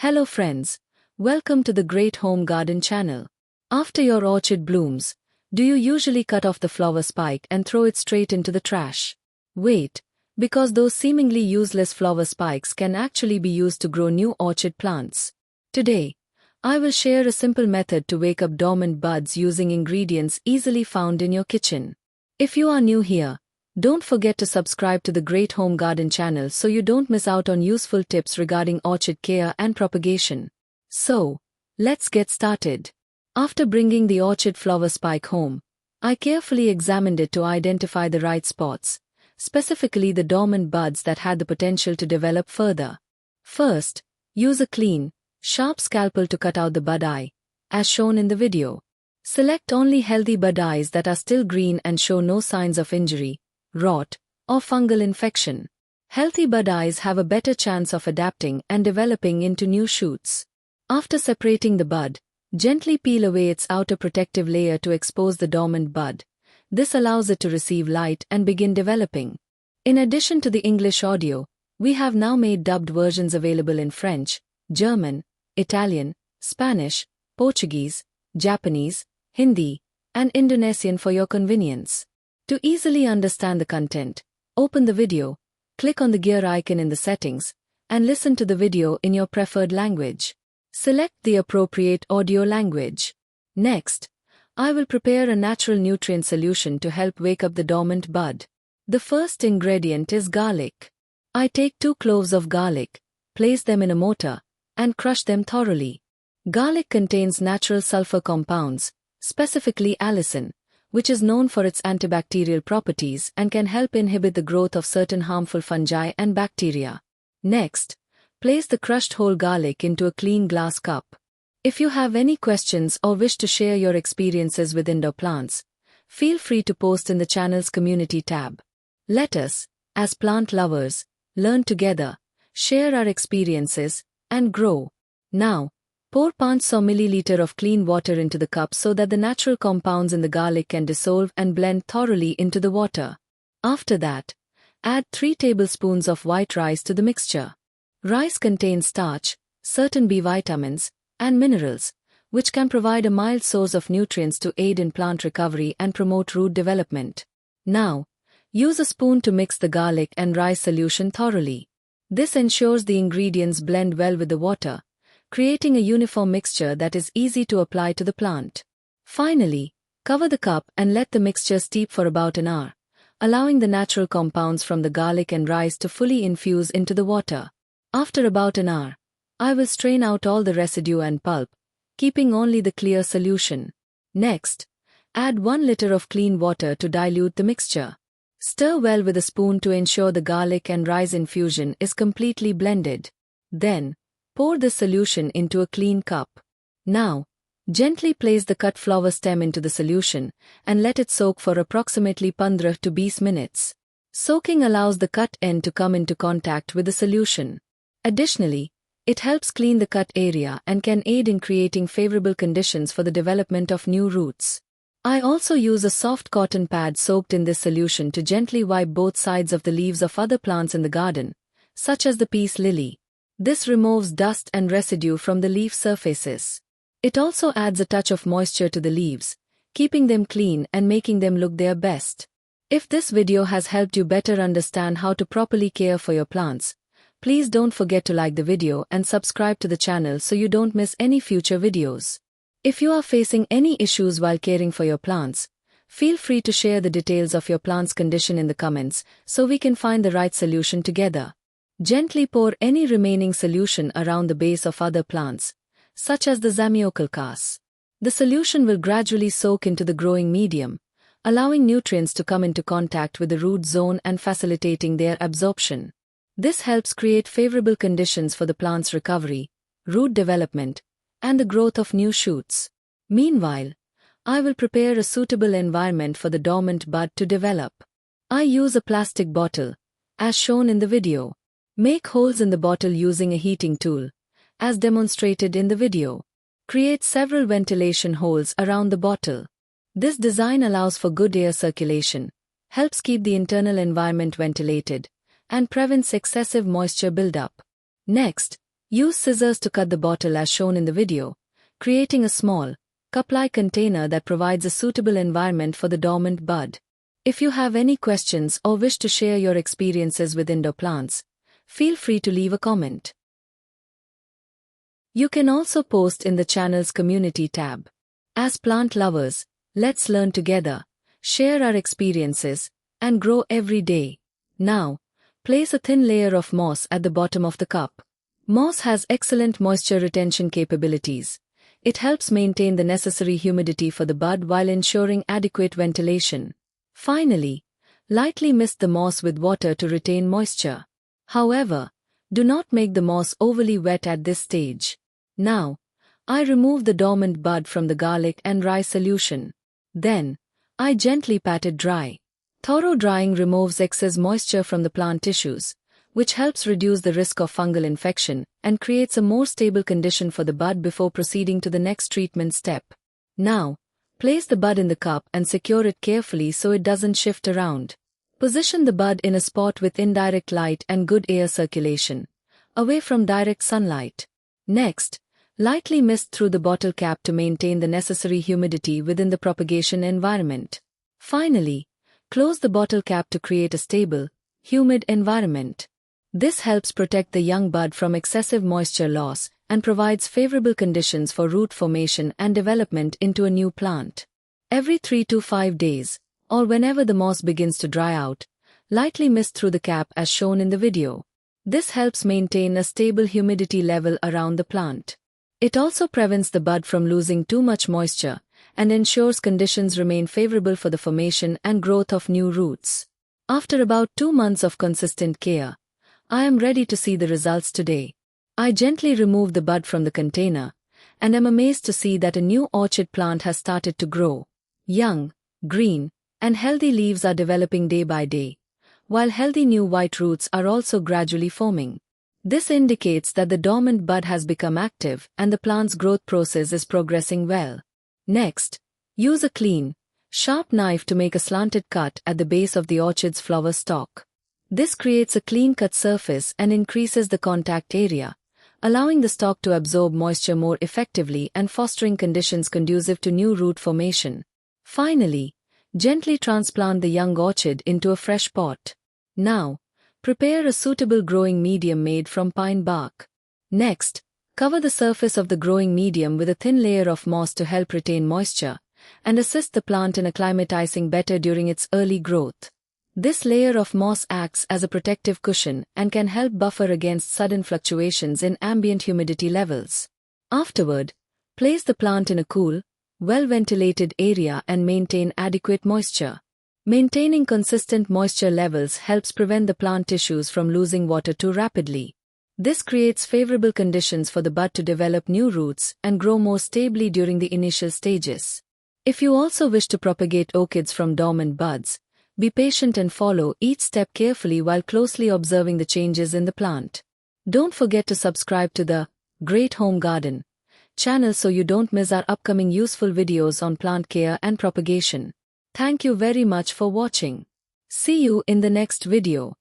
Hello friends, welcome to the Great Home Garden channel. After your orchid blooms, do you usually cut off the flower spike and throw it straight into the trash? Wait, because those seemingly useless flower spikes can actually be used to grow new orchid plants. Today, I will share a simple method to wake up dormant buds using ingredients easily found in your kitchen. If you are new here, don't forget to subscribe to the Great Home Garden channel so you don't miss out on useful tips regarding orchid care and propagation. So, let's get started. After bringing the orchid flower spike home, I carefully examined it to identify the right spots, specifically the dormant buds that had the potential to develop further. First, use a clean, sharp scalpel to cut out the bud eye, as shown in the video. Select only healthy bud eyes that are still green and show no signs of injury, rot, or fungal infection. Healthy bud eyes have a better chance of adapting and developing into new shoots. After separating the bud, gently peel away its outer protective layer to expose the dormant bud. This allows it to receive light and begin developing. In addition to the English audio, we have now made dubbed versions available in French, German, Italian, Spanish, Portuguese, Japanese, Hindi, and Indonesian for your convenience. To easily understand the content, open the video, click on the gear icon in the settings, and listen to the video in your preferred language. Select the appropriate audio language. Next, I will prepare a natural nutrient solution to help wake up the dormant bud. The first ingredient is garlic. I take 2 cloves of garlic, place them in a mortar, and crush them thoroughly. Garlic contains natural sulfur compounds, specifically allicin, which is known for its antibacterial properties and can help inhibit the growth of certain harmful fungi and bacteria. Next, place the crushed whole garlic into a clean glass cup. If you have any questions or wish to share your experiences with indoor plants, feel free to post in the channel's community tab. Let us, as plant lovers, learn together, share our experiences, and grow. Now, pour 500 ml of clean water into the cup so that the natural compounds in the garlic can dissolve and blend thoroughly into the water. After that, add 3 tablespoons of white rice to the mixture. Rice contains starch, certain B vitamins, and minerals, which can provide a mild source of nutrients to aid in plant recovery and promote root development. Now, use a spoon to mix the garlic and rice solution thoroughly. This ensures the ingredients blend well with the water, creating a uniform mixture that is easy to apply to the plant. Finally, cover the cup and let the mixture steep for about an hour, allowing the natural compounds from the garlic and rice to fully infuse into the water. After about an hour, I will strain out all the residue and pulp, keeping only the clear solution. Next, add 1 liter of clean water to dilute the mixture. Stir well with a spoon to ensure the garlic and rice infusion is completely blended. Then, pour the solution into a clean cup. Now, gently place the cut flower stem into the solution and let it soak for approximately 15 to 20 minutes. Soaking allows the cut end to come into contact with the solution. Additionally, it helps clean the cut area and can aid in creating favorable conditions for the development of new roots. I also use a soft cotton pad soaked in this solution to gently wipe both sides of the leaves of other plants in the garden, such as the peace lily. This removes dust and residue from the leaf surfaces. It also adds a touch of moisture to the leaves, keeping them clean and making them look their best. If this video has helped you better understand how to properly care for your plants, please don't forget to like the video and subscribe to the channel so you don't miss any future videos. If you are facing any issues while caring for your plants, feel free to share the details of your plant's condition in the comments so we can find the right solution together. Gently pour any remaining solution around the base of other plants, such as the Zamioculcas. The solution will gradually soak into the growing medium, allowing nutrients to come into contact with the root zone and facilitating their absorption. This helps create favorable conditions for the plant's recovery, root development, and the growth of new shoots. Meanwhile, I will prepare a suitable environment for the dormant bud to develop. I use a plastic bottle, as shown in the video. Make holes in the bottle using a heating tool, as demonstrated in the video. Create several ventilation holes around the bottle. This design allows for good air circulation, helps keep the internal environment ventilated, and prevents excessive moisture buildup. Next, Use scissors to cut the bottle as shown in the video, creating a small, cup-like container that provides a suitable environment for the dormant bud. If you have any questions or wish to share your experiences with indoor plants, feel free to leave a comment. You can also post in the channel's community tab. As plant lovers, let's learn together, share our experiences, and grow every day. Now, place a thin layer of moss at the bottom of the cup. Moss has excellent moisture retention capabilities. It helps maintain the necessary humidity for the bud while ensuring adequate ventilation. Finally, lightly mist the moss with water to retain moisture. However, do not make the moss overly wet at this stage. Now, I remove the dormant bud from the garlic and rye solution. Then, I gently pat it dry. Thorough drying removes excess moisture from the plant tissues, which helps reduce the risk of fungal infection and creates a more stable condition for the bud before proceeding to the next treatment step. Now, place the bud in the cup and secure it carefully so it doesn't shift around. Position the bud in a spot with indirect light and good air circulation, away from direct sunlight. Next, lightly mist through the bottle cap to maintain the necessary humidity within the propagation environment. Finally, close the bottle cap to create a stable, humid environment. This helps protect the young bud from excessive moisture loss and provides favorable conditions for root formation and development into a new plant. Every 3 to 5 days, or whenever the moss begins to dry out, lightly mist through the cap as shown in the video. This helps maintain a stable humidity level around the plant. It also prevents the bud from losing too much moisture and ensures conditions remain favorable for the formation and growth of new roots. After about 2 months of consistent care, I am ready to see the results today. I gently remove the bud from the container and am amazed to see that a new orchid plant has started to grow. Young, green, and healthy leaves are developing day by day, while healthy new white roots are also gradually forming. This indicates that the dormant bud has become active and the plant's growth process is progressing well. Next, use a clean, sharp knife to make a slanted cut at the base of the orchid's flower stalk. This creates a clean-cut surface and increases the contact area, allowing the stalk to absorb moisture more effectively and fostering conditions conducive to new root formation. Finally, gently transplant the young orchid into a fresh pot. Now, prepare a suitable growing medium made from pine bark. Next, cover the surface of the growing medium with a thin layer of moss to help retain moisture and assist the plant in acclimatizing better during its early growth. This layer of moss acts as a protective cushion and can help buffer against sudden fluctuations in ambient humidity levels. Afterward, place the plant in a cool, well-ventilated area and maintain adequate moisture. Maintaining consistent moisture levels helps prevent the plant tissues from losing water too rapidly. This creates favorable conditions for the bud to develop new roots and grow more stably during the initial stages. If you also wish to propagate orchids from dormant buds, be patient and follow each step carefully while closely observing the changes in the plant. Don't forget to subscribe to the Great Home Garden channel so you don't miss our upcoming useful videos on plant care and propagation. Thank you very much for watching. See you in the next video.